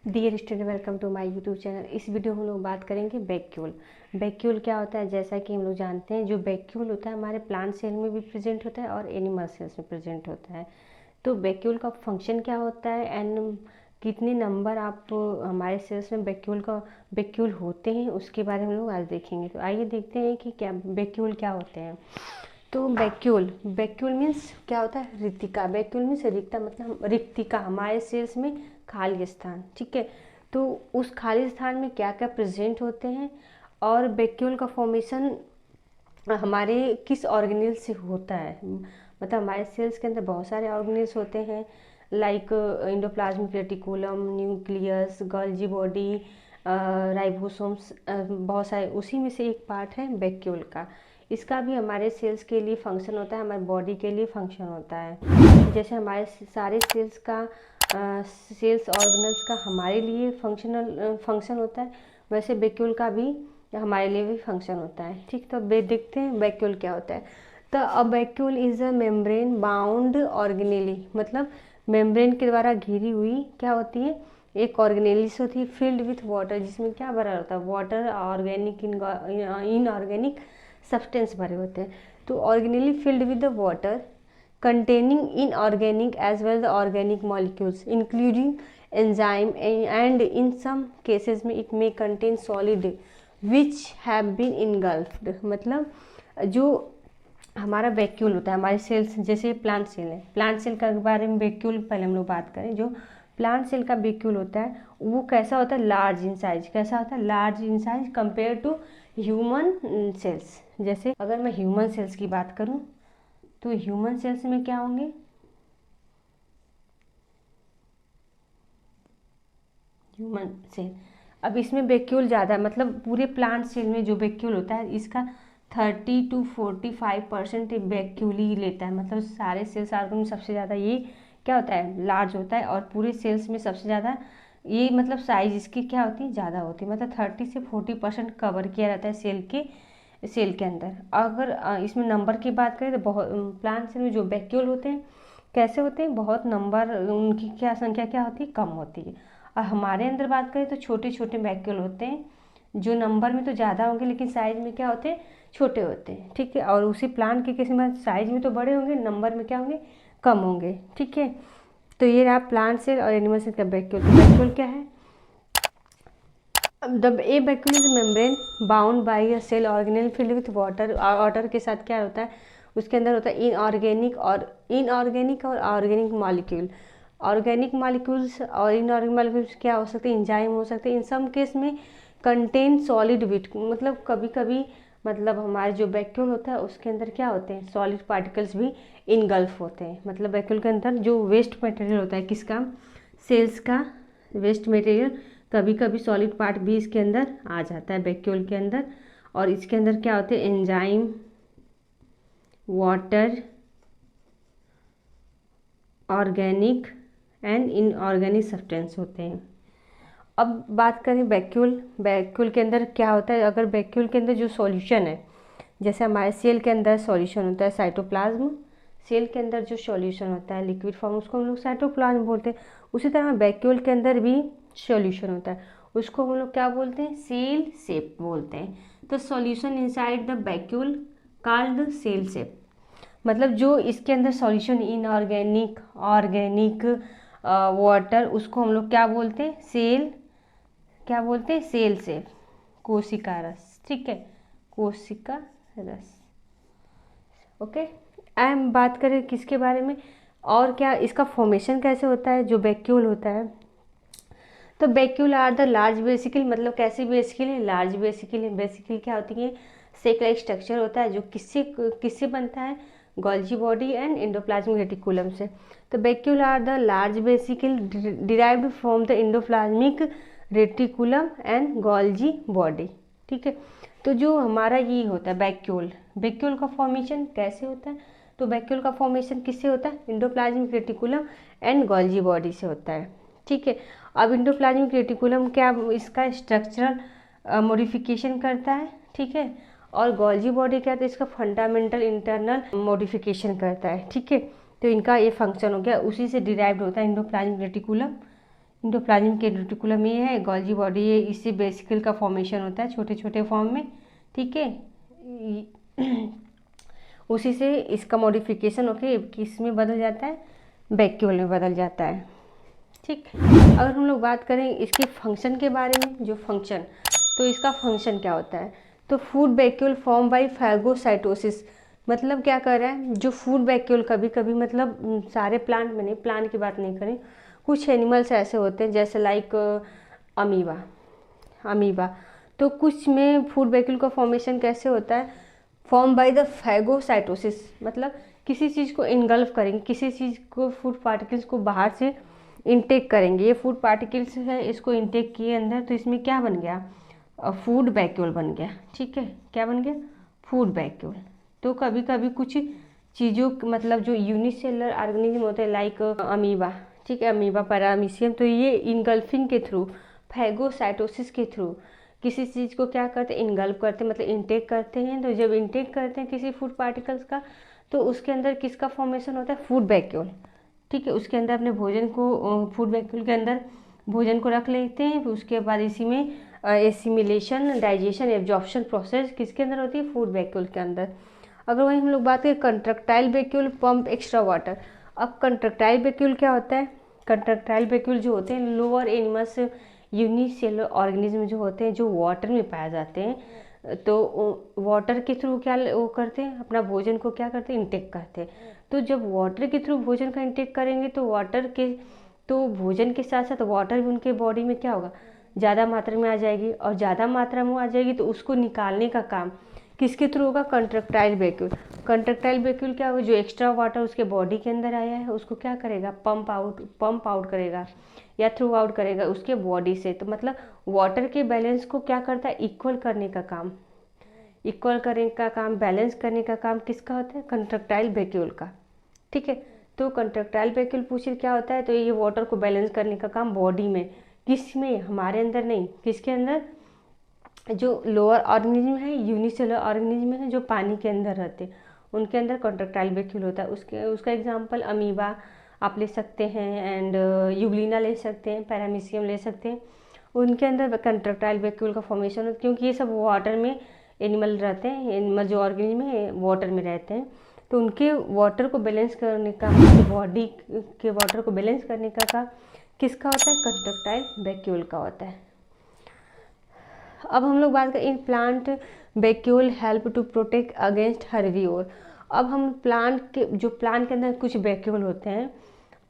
Dear student, welcome to my YouTube channel. इस video में हम लोग बात करेंगे वैक्यूल। वैक्यूल क्या होता है? जैसा कि हम लोग जानते हैं, जो वैक्यूल होता है हमारे प्लांट सेल में भी प्रेजेंट होता है और एनिमल सेल्स में प्रेजेंट होता है। तो वैक्यूल का फंक्शन क्या होता है एंड कितने नंबर आप हमारे सेल्स में वैक्यूल होते हैं, उसके बारे में हम लोग आज देखेंगे। तो आइए देखते हैं कि क्या वैक्यूल क्या होते हैं। तो वैक्यूल मीन्स क्या होता है? रिक्तिका। वैक्यूल मीन्स रिक्ता, मतलब रिक्तिका, हमारे सेल्स में खाली स्थान। ठीक है, तो उस खाली स्थान में क्या क्या प्रेजेंट होते हैं और वैक्यूल का फॉर्मेशन हमारे किस ऑर्गेनेल से होता है। मतलब हमारे सेल्स के अंदर बहुत सारे ऑर्गेनेल्स होते हैं, like endoplasmic reticulum, nucleus, Golgi body, ribosomes, बहुत सारे। उसी में से एक पार्ट है वैक्यूल का। इसका भी हमारे सेल्स के लिए फंक्शन होता है, हमारे बॉडी के लिए फंक्शन होता है। जैसे हमारे सारे सेल्स का सेल्स ऑर्गेनल्स का हमारे लिए फंक्शन होता है, वैसे वैक्यूल का भी हमारे लिए भी फंक्शन होता है। ठीक, तो देखते हैं वैक्यूल क्या होता है। तो a vacuole is a membrane bound organelle, मतलब मेम्ब्रेन के द्वारा घिरी हुई क्या होती है, एक ऑर्गेनेलिस होती है, फिल्ड विथ वाटर, जिसमें क्या भरा होता है? वाटर, ऑर्गेनिक, इनऑर्गेनिक सब्सटेंस भरे होते हैं। तो organelle filled with the water containing inorganic as well the organic molecules including enzyme, and in some cases में it may contain solid which have been engulfed। मतलब जो हमारा वैक्यूल होता है, हमारे सेल्स, जैसे प्लांट सेल है, प्लांट सेल का बारे में वैक्यूल पहले हम लोग बात करें। जो प्लांट सेल का वैक्यूल होता है वो कैसा होता है? Large in size. कैसा होता है? Large in size compare to human cells. जैसे अगर मैं ह्यूमन सेल्स की बात करूं तो ह्यूमन सेल्स में क्या होंगे? Human cell. अब इसमें वैक्यूल ज़्यादा, मतलब पूरे प्लांट सेल में जो वैक्यूल होता है इसका 30 to 45% वैक्यूल ही लेता है। मतलब सारे सेल्स आर्गन में सबसे ज़्यादा ये क्या होता है? लार्ज होता है। और पूरे सेल्स में सबसे ज़्यादा ये, मतलब साइज इसकी क्या होती है? ज़्यादा होती है। मतलब 30 से 40% कवर किया रहता है सेल के अंदर। अगर इसमें नंबर की बात करें तो बहुत प्लांट सेल में जो वैक्यूल होते हैं कैसे होते हैं? बहुत नंबर, उनकी क्या संख्या क्या होती है? कम होती है। और हमारे अंदर बात करें तो छोटे छोटे वैक्यूल होते हैं, जो नंबर में तो ज़्यादा होंगे लेकिन साइज में क्या होते हैं? छोटे होते हैं। ठीक है, और उसी प्लांट के किसी में साइज में तो बड़े होंगे, नंबर में क्या होंगे? कम होंगे। ठीक है, तो ये रहा प्लांट सेल और एनिमल सेल का वैक्यूल। तो वैक्यूल क्या है? The a vacuole is membrane bound by a cell organelle filled with water. Water के साथ क्या होता है? उसके अंदर होता है इनऑर्गेनिक और ऑर्गेनिक मॉलिक्यूल। ऑर्गेनिक मॉलिक्यूल्स और इनऑर्गेनिक मॉलिक्यूल्स क्या हो सकते हैं? एंजाइम हो सकते हैं। इन सम केस में कंटेन सॉलिड विट, मतलब कभी कभी, मतलब हमारे जो वैक्यूल होता है उसके अंदर क्या होते हैं? सॉलिड पार्टिकल्स भी इनगल्फ होते हैं। मतलब वैक्यूल के अंदर जो वेस्ट मटेरियल होता है, किसका? सेल्स का वेस्ट मटेरियल, कभी कभी सॉलिड पार्ट भी इसके अंदर आ जाता है वैक्यूल के अंदर। और इसके अंदर क्या होते हैं? Enzyme, water, organic and inorganic substance होते हैं। अब बात करें वैक्यूल के अंदर क्या होता है। अगर वैक्यूल के अंदर जो सॉल्यूशन है, जैसे हमारे सेल के अंदर सॉल्यूशन होता है साइटोप्लाज्म, सेल के अंदर जो सॉल्यूशन होता है लिक्विड फॉर्म, उसको हम लोग साइटोप्लाज्म बोलते हैं। उसी तरह वैक्यूल के अंदर भी सॉल्यूशन होता है, उसको हम लोग क्या बोलते हैं? सेल सेप बोलते हैं। तो solution inside the vacuole called cell sap. मतलब जो इसके अंदर सॉल्यूशन इनऑर्गेनिक, ऑर्गेनिक, वाटर, उसको हम लोग क्या बोलते हैं? क्या बोलते हैं? सेल सेप, कोशिका रस। ठीक है, कोशिका रस। ओके, हम बात करें किसके बारे में और क्या इसका फॉर्मेशन कैसे होता है जो वैक्यूल होता है। तो vacuole are the large vesicle, मतलब कैसी वेसिकल है? Large vesicle. वेसिकल क्या होती है? सेक लाइक स्ट्रक्चर होता है जो किससे किससे बनता है? Golgi body and endoplasmic reticulum से। तो vacuole are the large vesicle derived from the endoplasmic reticulum and Golgi body. ठीक है, तो जो हमारा ये होता है वैक्यूल का फॉर्मेशन कैसे होता है? तो वैक्यूल का फॉर्मेशन किससे होता है? Endoplasmic reticulum and Golgi body से होता है। ठीक है, अब एंडोप्लाज्मिक रेटिकुलम क्या इसका स्ट्रक्चरल मॉडिफिकेशन करता है। ठीक है, और गोल्जी बॉडी क्या है? इसका फंडामेंटल इंटरनल मॉडिफिकेशन करता है। ठीक है, तो इनका ये फंक्शन हो गया, उसी से डिराइव्ड होता है एंडोप्लाज्मिक रेटिकुलम। इंडोप्लाज्मिक रेटिकुलम ये है, गोल्जी बॉडी है, इससे वेसिकल का फॉर्मेशन होता है छोटे छोटे फॉर्म में, ठीक है। उसी से इसका मॉडिफिकेशन होके किस में बदल जाता है, वैक्यूल में बदल जाता है, ठीक। अगर हम लोग बात करें इसके फंक्शन के बारे में, जो फंक्शन, तो इसका फंक्शन क्या होता है, तो food vacuole form by phagocytosis, मतलब क्या कर रहा है, जो फूड वैक्यूल कभी कभी मतलब सारे प्लांट में नहीं, प्लांट की बात नहीं करें, कुछ एनिमल्स ऐसे होते हैं जैसे लाइक अमीबा, तो कुछ में फूड वैक्यूल का फॉर्मेशन कैसे होता है, फॉर्म बाय द फैगोसाइटोसिस, मतलब किसी चीज़ को इनगल्फ करेंगे, किसी चीज़ को फूड पार्टिकल्स को बाहर से इनटेक करेंगे, ये फूड पार्टिकल्स है, इसको इनटेक किए अंदर, तो इसमें क्या बन गया, फूड वैक्यूल बन गया, ठीक है। क्या बन गया, फूड वैक्यूल। तो कभी कभी कुछ चीज़ों मतलब जो यूनिसेलुलर ऑर्गेनिज्म होते हैं लाइक अमीबा, ठीक है, अमीबा पैरामीशियम, तो ये इनगल्फिंग के थ्रू, फैगोसाइटोसिस के थ्रू किसी चीज़ को क्या करते हैं, इनगल्फ करते हैं, मतलब इनटेक करते हैं। तो जब इनटेक करते हैं किसी फूड पार्टिकल्स का, तो उसके अंदर किसका फॉर्मेशन होता है, फूड वैक्यूल, ठीक है। उसके अंदर अपने भोजन को, फूड वैक्यूल के अंदर भोजन को रख लेते हैं, फिर उसके बाद इसी में एसिमिलेशन, डाइजेशन, एब्जॉर्प्शन प्रोसेस किसके अंदर होती है, फूड वैक्यूल के अंदर। अगर वहीं हम लोग बात करें contractile vacuole pump extra water, अब कंट्रक्टाइल वैक्यूल क्या होता है, कंट्रक्टाइल वैक्यूल जो होते हैं लोअर एनिमल्स यूनिसेलुलर ऑर्गेनिज्म जो होते हैं, जो वाटर में पाए जाते हैं, तो वाटर के थ्रू क्या वो करते हैं, अपना भोजन को क्या करते हैं, इंटेक करते हैं। तो जब वाटर के थ्रू भोजन का इंटेक करेंगे तो वाटर के, तो भोजन के साथ साथ वाटर भी उनके बॉडी में क्या होगा, ज़्यादा मात्रा में आ जाएगी, और ज़्यादा मात्रा में आ जाएगी तो उसको निकालने का काम किसके थ्रू होगा, कंट्रक्टाइल वैक्यूल। कंट्रक्टाइल वैक्यूल क्या होगा, जो एक्स्ट्रा वाटर उसके बॉडी के अंदर आया है उसको क्या करेगा, पंप आउट करेगा या थ्रू आउट करेगा उसके बॉडी से। तो मतलब वाटर के बैलेंस को क्या करता है, इक्वल करने का काम, बैलेंस करने का काम किसका होता है, कंट्रक्टाइल वैक्यूल का, ठीक है। तो कंट्रक्टाइल वैक्यूल पूछे क्या होता है, तो ये वाटर को बैलेंस करने का काम बॉडी में, किस में, हमारे अंदर नहीं, किसके अंदर, जो लोअर ऑर्गेनिज्म है, यूनिसेलुलर ऑर्गेनिज्म है, जो पानी के अंदर रहते हैं, उनके अंदर कंट्रक्टाइल वैक्यूल होता है। उसका एग्जांपल अमीबा आप ले सकते हैं, एंड यूग्लिना ले सकते हैं, पैरामीशियम ले सकते हैं, उनके अंदर कंट्रक्टाइल वैक्यूल का फॉर्मेशन होता है, क्योंकि ये सब वाटर में एनिमल रहते हैं, एनिमल जो ऑर्गेनिज्म है वाटर में रहते हैं, तो उनके वाटर को बैलेंस करने का, बॉडी के वाटर को बैलेंस करने का काम किसका होता है, कंट्रक्टाइल वैक्यूल का होता है। अब हम लोग बात करें in plant vacuole help to protect against herbivore. अब हम प्लांट के अंदर कुछ वैक्यूल होते हैं,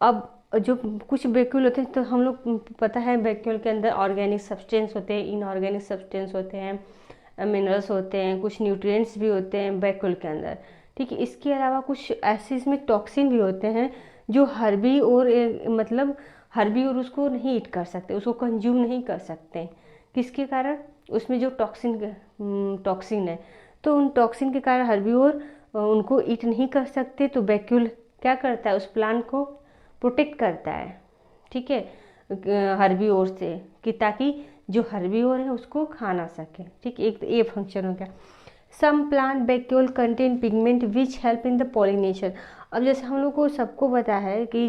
अब जो कुछ वैक्यूल होते हैं, तो हम लोग पता है वैक्यूल के अंदर ऑर्गेनिक सब्सटेंस होते हैं, इनऑर्गेनिक सब्सटेंस होते हैं, मिनरल्स होते हैं, कुछ न्यूट्रिएंट्स भी होते हैं वैक्यूल के अंदर, ठीक है। इसके अलावा कुछ ऐसे इसमें टॉक्सिन भी होते हैं जो हर्बीवोर उसको नहीं ईट कर सकते, उसको कंज्यूम नहीं कर सकते, किसके कारण, उसमें जो टॉक्सिन है, तो उन टॉक्सिन के कारण हर्बीवोर उनको ईट नहीं कर सकते। तो वैक्यूल क्या करता है, उस प्लांट को प्रोटेक्ट करता है, ठीक है, हर्बीवोर से, कि ताकि जो हर्बीवोर है उसको खा ना सके, ठीक। एक तो ये फंक्शन हो गया। Some plant vacuole contain pigment which help in the pollination. अब जैसे हम लोग को सबको पता है कि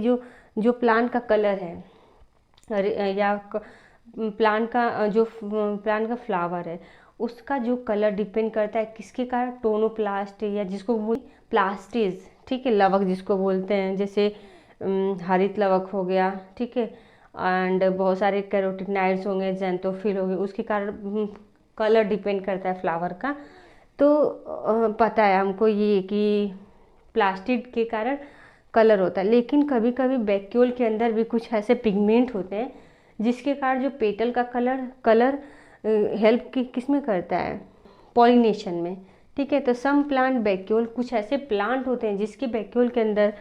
जो प्लांट का कलर है, या प्लांट का फ्लावर है, उसका जो कलर डिपेंड करता है किसके कारण, टोनोप्लास्ट, या जिसको बोल प्लास्टिज, ठीक है, लवक जिसको बोलते हैं, जैसे हरित लवक हो गया, ठीक है, एंड बहुत सारे कैरोटीनॉइड्स होंगे, ज़ैंथोफिल हो गए, उसके कारण कलर डिपेंड करता है फ्लावर का। तो पता है हमको ये कि प्लास्टिड के कारण कलर होता है, लेकिन कभी कभी वैक्यूल के अंदर भी कुछ ऐसे पिगमेंट होते हैं जिसके कारण जो पेटल का कलर हेल्प किस में करता है, पॉलिनेशन में, ठीक है। तो सम प्लांट वैक्यूल, कुछ ऐसे प्लांट होते हैं जिसके वैक्यूल के अंदर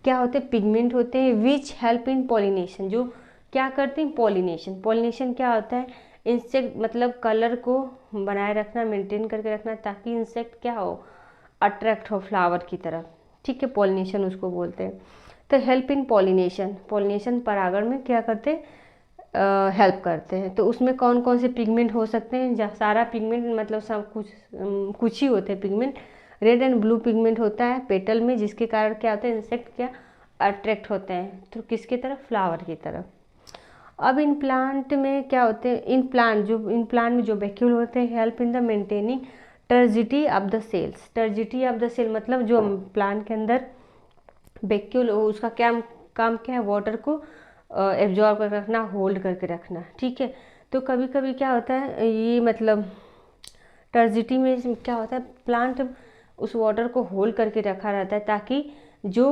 क्या होते हैं, पिगमेंट होते हैं, विच हेल्प इन पॉलिनेशन, जो क्या करते हैं, पॉलिनेशन क्या होता है, इंसेक्ट, मतलब कलर को बनाए रखना, मेंटेन करके रखना, ताकि इंसेक्ट क्या हो, अट्रैक्ट हो फ्लावर की तरफ, ठीक है, पॉलिनेशन उसको बोलते हैं। तो हेल्प इन पॉलिनेशन परागण में क्या करते हैं, हेल्प करते हैं। तो उसमें कौन कौन से पिगमेंट हो सकते हैं, जहाँ सारा पिगमेंट मतलब सब कुछ ही होते हैं pigment. Red and blue pigment होता है पेटल में, जिसके कारण क्या होता है, इंसेक्ट क्या अट्रैक्ट होते हैं, तो किसकी तरफ, फ्लावर की तरफ। अब इन प्लांट में क्या होते हैं, इन प्लांट में जो वैक्यूल होते हैं help in the maintaining turgidity of the cells. Turgidity of the cell मतलब जो प्लांट के अंदर वैक्यूल उसका क्या काम क्या है, वाटर को एब्जॉर्ब करके रखना, होल्ड करके रखना, ठीक है। तो कभी कभी क्या होता है ये मतलब टर्जिटी में क्या होता है, प्लांट उस वाटर को होल्ड करके रखा रहता है ताकि जो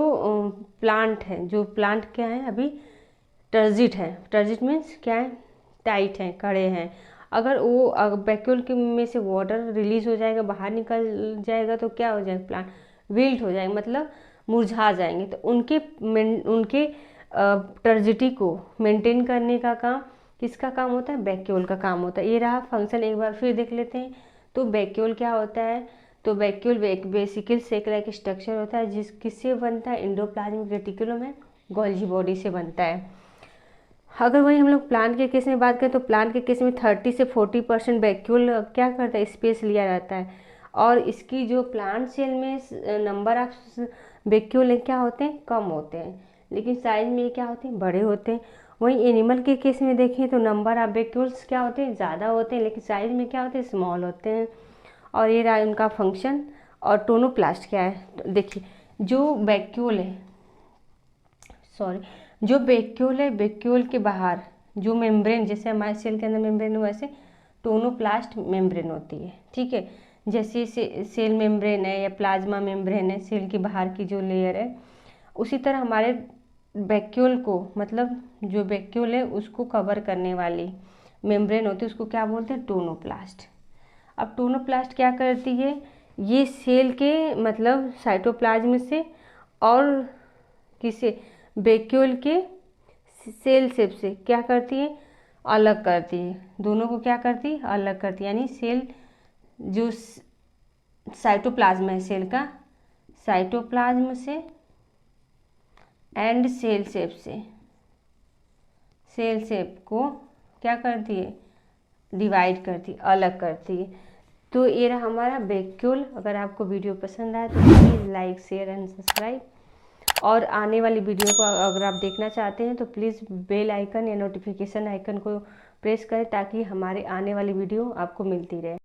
प्लांट है, जो प्लांट क्या है अभी टर्जिट है, टर्जिट मीन्स क्या है, टाइट है, कड़े हैं। अगर वो वैक्यूल के में से वाटर रिलीज हो जाएगा, बाहर निकल जाएगा तो क्या हो जाएगा, प्लांट विल्ट हो जाएगा, मतलब मुरझा जाएंगे। तो उनके टर्जिटी को मेंटेन करने का काम किसका काम होता है, वैक्यूल का काम होता है। ये रहा फंक्शन, एक बार फिर देख लेते हैं। तो वैक्यूल क्या होता है, तो वैक्यूल बेसिकल सेक लाइक स्ट्रक्चर होता है किससे बनता है, एंडोप्लाज्मिक रेटिकुलम है, गोल्जी बॉडी से बनता है। अगर वही हम लोग प्लांट के केस में बात करें तो प्लांट के केस में 30 से 40% वैक्यूल क्या करता है, स्पेस लिया रहता है। और इसकी जो प्लांट सेल में नंबर ऑफ वैक्यूल क्या होते हैं, कम होते हैं, लेकिन साइज में क्या होते हैं, बड़े होते हैं। वहीं एनिमल के केस में देखें तो नंबर ऑफ वैक्यूल्स क्या होते हैं, ज़्यादा होते हैं, लेकिन साइज में क्या होते हैं, स्मॉल होते हैं। और ये रहा उनका फंक्शन। और टोनोप्लास्ट क्या है, तो देखिए जो वैक्यूल है, सॉरी, जो वैक्यूल है, वैक्यूल के बाहर जो मेम्ब्रेन, जैसे हमारे सेल के अंदर मेम्ब्रेन है वैसे टोनोप्लास्ट मेम्ब्रेन होती है, ठीक है। जैसे सेल मेम्ब्रेन है या प्लाज्मा मेम्ब्रेन है, सेल के बाहर की जो लेयर है, उसी तरह हमारे वैक्यूल को, मतलब जो वैक्यूल है उसको कवर करने वाली मेम्ब्रेन होती है, उसको क्या बोलते हैं, टोनोप्लास्ट। अब टोनोप्लास्ट क्या करती है, ये सेल के मतलब साइटोप्लाज्म से और किसे, वैक्यूल के सेल शेप से क्या करती है, अलग करती है, दोनों को क्या करती है, अलग करती है। यानी सेल जो साइटोप्लाज्म है सेल का, साइटोप्लाज्म से एंड सेल शेप से, सेल शेप को क्या करती है, डिवाइड करती है, अलग करती है। तो ये रहा हमारा वैक्यूल। अगर आपको वीडियो पसंद आए तो please like, share and subscribe. और आने वाली वीडियो को अगर आप देखना चाहते हैं तो प्लीज़ बेल आइकन या नोटिफिकेशन आइकन को प्रेस करें ताकि हमारे आने वाली वीडियो आपको मिलती रहे।